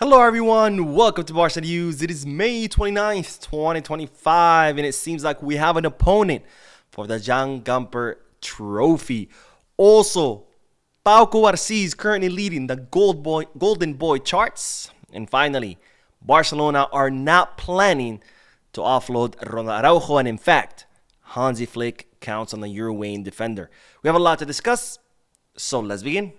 Hello everyone, welcome to Barca News. It is May 29th, 2025, and it seems like we have an opponent for the Joan Gamper trophy. Also, Pau Cubarsi is currently leading the Golden Boy charts. And finally, Barcelona are not planning to offload Ronald Araujo, and in fact, Hansi Flick counts on the Uruguayan defender. We have a lot to discuss, so let's begin.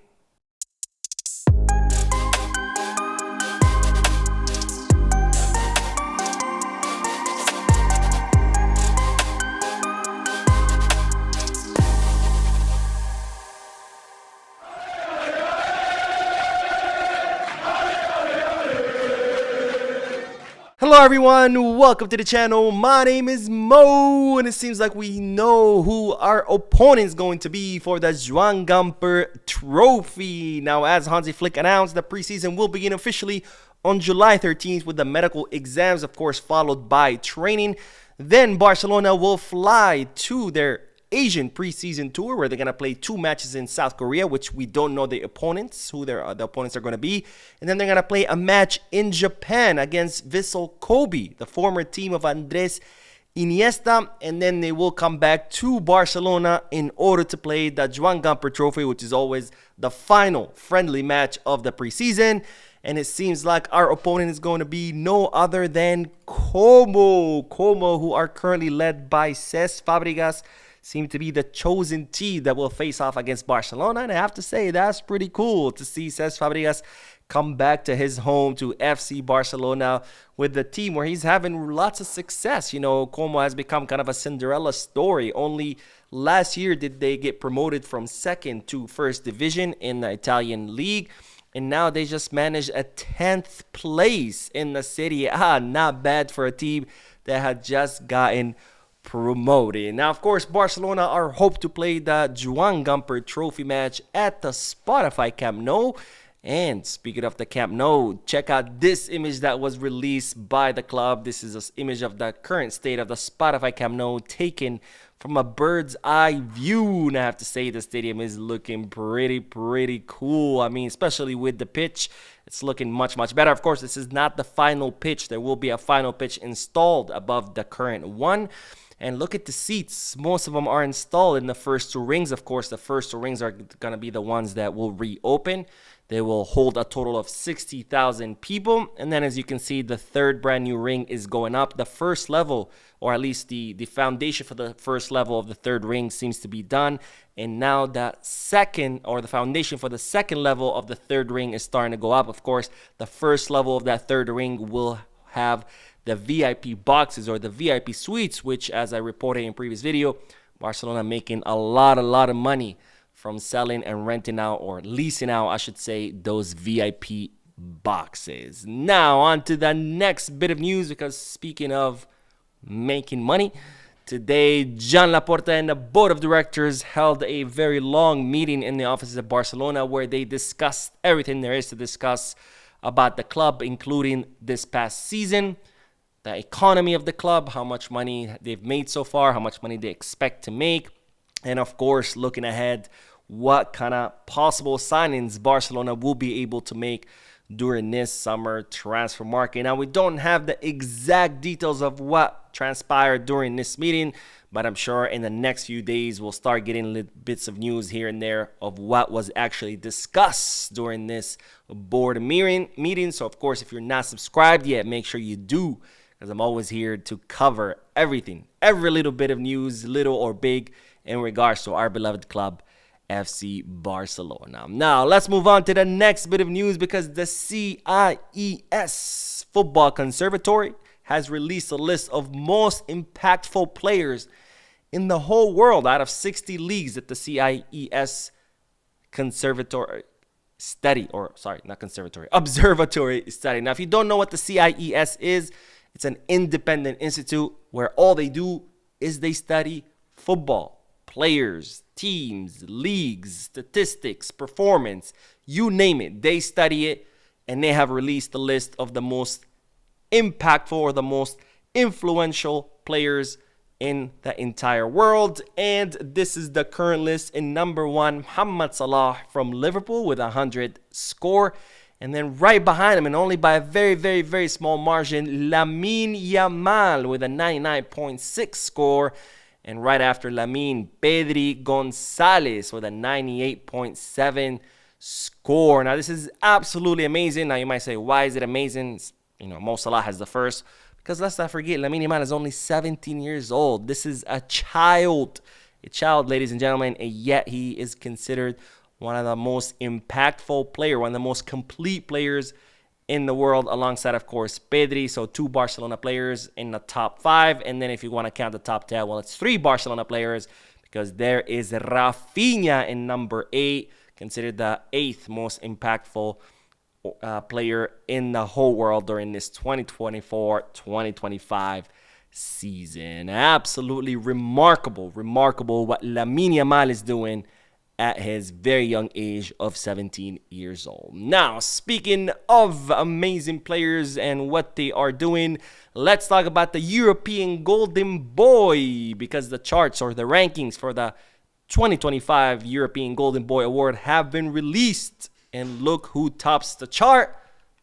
Hello everyone, welcome to the channel. My name is Mo, and it seems like we know who our opponent is going to be for the Joan Gamper trophy. Now, as Hansi Flick announced, the preseason will begin officially on July 13th with the medical exams, of course, followed by training. Then Barcelona will fly to their Asian preseason tour where they're going to play 2 matches in South Korea, which we don't know the opponents, who the opponents are going to be. And then they're going to play a match in Japan against Vissel Kobe, the former team of Andres Iniesta. And then they will come back to Barcelona in order to play the Joan Gamper trophy, which is always the final friendly match of the preseason. And it seems like our opponent is going to be no other than Como, who are currently led by Cesc Fabregas, seem to be the chosen team that will face off against Barcelona. And I have to say, that's pretty cool to see Cesc Fabregas come back to his home, to FC Barcelona, with the team where he's having lots of success. You know, Como has become kind of a Cinderella story. Only last year did they get promoted from second to first division in the Italian league. And now they just managed a 10th place in the Serie A. Not bad for a team that had just gotten promoted. Now, of course, Barcelona are hoped to play the Joan Gamper trophy match at the Spotify Camp Nou. And speaking of the Camp Nou, check out this image that was released by the club. This is an image of the current state of the Spotify Camp Nou taken from a bird's eye view. And I have to say, the stadium is looking pretty cool. I mean, especially with the pitch, it's looking much better. Of course, this is not the final pitch. There will be a final pitch installed above the current one. And look at the seats. Most of them are installed in the first 2 rings. Of course, the first 2 rings are going to be the ones that will reopen. They will hold a total of 60,000 people. And then as you can see, the third brand new ring is going up. The first level, or at least the foundation for the first level of the third ring seems to be done. And now the second, or the foundation for the second level of the third ring is starting to go up. Of course, the first level of that third ring will have the VIP boxes or the VIP suites, which, as I reported in previous video, Barcelona making a lot of money from selling and renting out, or leasing out, I should say, those VIP boxes. Now on to the next bit of news, because speaking of making money, today Joan Laporta and the board of directors held a very long meeting in the offices of Barcelona where they discussed everything there is to discuss about the club, including this past season, the economy of the club, how much money they've made so far, how much money they expect to make, and of course, looking ahead, what kind of possible signings Barcelona will be able to make during this summer transfer market. Now, we don't have the exact details of what transpired during this meeting, but I'm sure in the next few days we'll start getting little bits of news here and there of what was actually discussed during this board meeting. So, of course, if you're not subscribed yet, make sure you do, because I'm always here to cover everything, every little bit of news, little or big, in regards to our beloved club, FC Barcelona. Now, let's move on to the next bit of news, because the CIES Football Conservatory has released a list of most impactful players in the whole world out of 60 leagues that the CIES Conservatory study, or sorry, not conservatory, observatory study. Now, if you don't know what the CIES is, it's an independent institute where all they do is they study football, players, teams, leagues, statistics, performance, you name it. They study it, and they have released a list of the most impactful or the most influential players in the entire world. And this is the current list. In number 1, Mohamed Salah from Liverpool with 100 score. And then right behind him, and only by a very, very, very small margin, Lamine Yamal with a 99.6 score. And right after Lamine, Pedri Gonzalez with a 98.7 score. Now, this is absolutely amazing. Now, you might say, why is it amazing? Mo Salah has the first. Because let's not forget, Lamine Yamal is only 17 years old. This is a child, ladies and gentlemen, and yet he is considered one of the most impactful players, one of the most complete players in the world, alongside, of course, Pedri. So 2 Barcelona players in the top 5. And then if you want to count the top 10, well, it's 3 Barcelona players, because there is Rafinha in number 8, considered the 8th most impactful player in the whole world during this 2024-2025 season. Absolutely remarkable what Lamine Yamal is doing at his very young age of 17 years old. Now, speaking of amazing players and what they are doing, let's talk about the European Golden Boy, because the charts or the rankings for the 2025 European Golden Boy Award have been released. And look who tops the chart.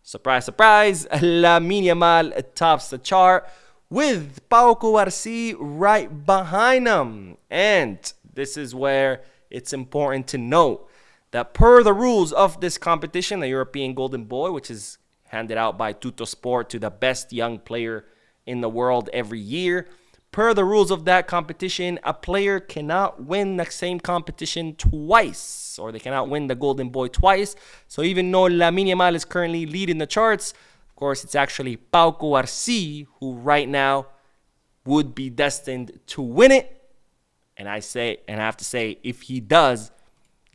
Surprise, surprise. Lamine Yamal tops the chart with Pau Cubarsi right behind him. And this is where it's important to note that per the rules of this competition, the European Golden Boy, which is handed out by Tuttosport to the best young player in the world every year, per the rules of that competition, a player cannot win the same competition twice, or they cannot win the Golden Boy twice. So even though Lamine Yamal is currently leading the charts, of course, it's actually Pau Cubarsi who right now would be destined to win it. And I have to say, if he does,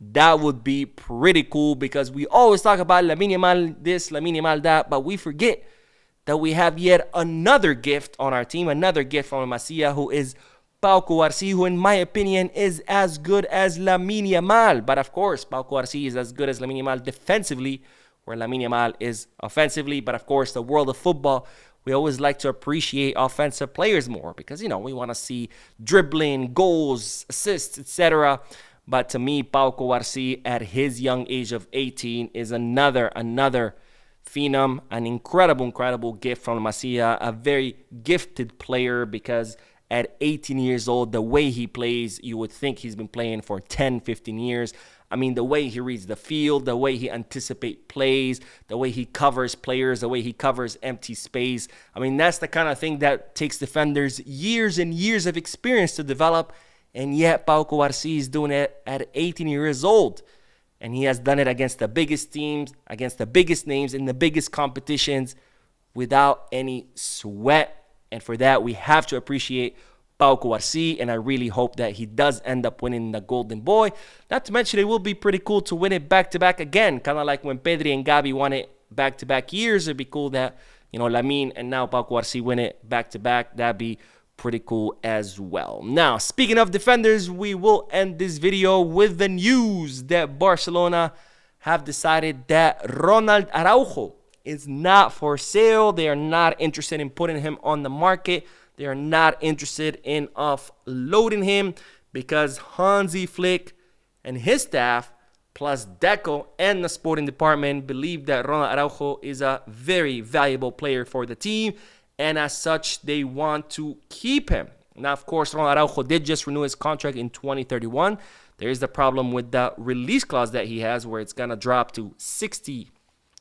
that would be pretty cool, because we always talk about Lamine Yamal this, Lamine Yamal that, but we forget that we have yet another gift on our team, another gift from Masia, who is Pau Cubarsi, who in my opinion is as good as Lamine Yamal. But of course, Pau Cubarsi is as good as Lamine Yamal defensively, where Lamine Yamal is offensively. But of course, the world of football, we always like to appreciate offensive players more, because, we want to see dribbling, goals, assists, etc. But to me, Pau Cubarsi at his young age of 18 is another phenom, an incredible gift from Masia, a very gifted player, because at 18 years old, the way he plays, you would think he's been playing for 10, 15 years. I mean, the way he reads the field, the way he anticipates plays, the way he covers players, the way he covers empty space. I mean, that's the kind of thing that takes defenders years and years of experience to develop, and yet Pau Cubarsi is doing it at 18 years old. And he has done it against the biggest teams, against the biggest names in the biggest competitions without any sweat. And for that, we have to appreciate Pau Cubarsi, and I really hope that he does end up winning the Golden Boy. Not to mention, it will be pretty cool to win it back-to-back again, kind of like when Pedri and Gavi won it back-to-back years. It'd be cool that, Lamine and now Pau Cubarsi win it back-to-back. That'd be pretty cool as well. Now, speaking of defenders, we will end this video with the news that Barcelona have decided that Ronald Araujo is not for sale. They are not interested in putting him on the market. They are not interested in offloading him, because Hansi Flick and his staff, plus Deco and the sporting department, believe that Ronald Araujo is a very valuable player for the team, and as such, they want to keep him. Now, of course, Ronald Araujo did just renew his contract in 2031. There is the problem with the release clause that he has, where it's going to drop to 60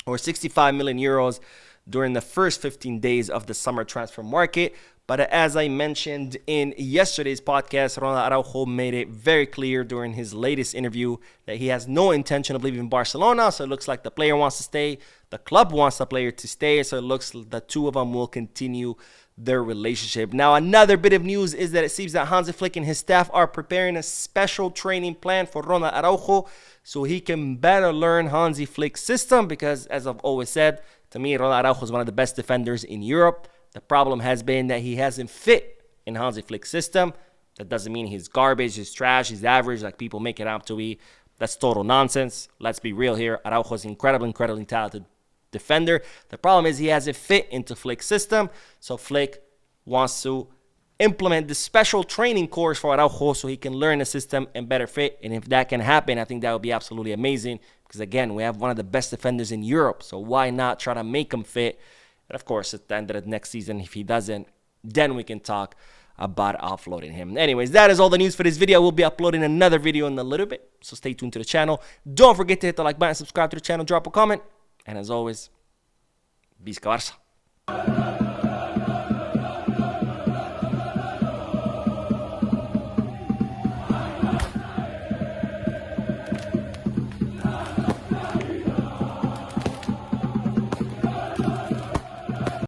or 65 million euros during the first 15 days of the summer transfer market. But as I mentioned in yesterday's podcast, Ronald Araujo made it very clear during his latest interview that he has no intention of leaving Barcelona. So it looks like the player wants to stay. The club wants the player to stay. So it looks like the two of them will continue their relationship. Now, another bit of news is that it seems that Hansi Flick and his staff are preparing a special training plan for Ronald Araujo so he can better learn Hansi Flick's system, because, as I've always said, to me, Ronald Araujo is one of the best defenders in Europe. The problem has been that he hasn't fit in Hansi Flick's system. That doesn't mean he's garbage, he's trash, he's average, like people make it out to be. That's total nonsense. Let's be real here. Araujo is incredibly talented defender. The problem is he hasn't fit into Flick's system. So Flick wants to implement the special training course for Araujo so he can learn the system and better fit. And if that can happen, I think that would be absolutely amazing because, again, we have one of the best defenders in Europe. So why not try to make him fit? And, of course, at the end of the next season, if he doesn't, then we can talk about offloading him. Anyways, that is all the news for this video. We'll be uploading another video in a little bit, so stay tuned to the channel. Don't forget to hit the like button, subscribe to the channel, drop a comment. And as always, Visca Barça.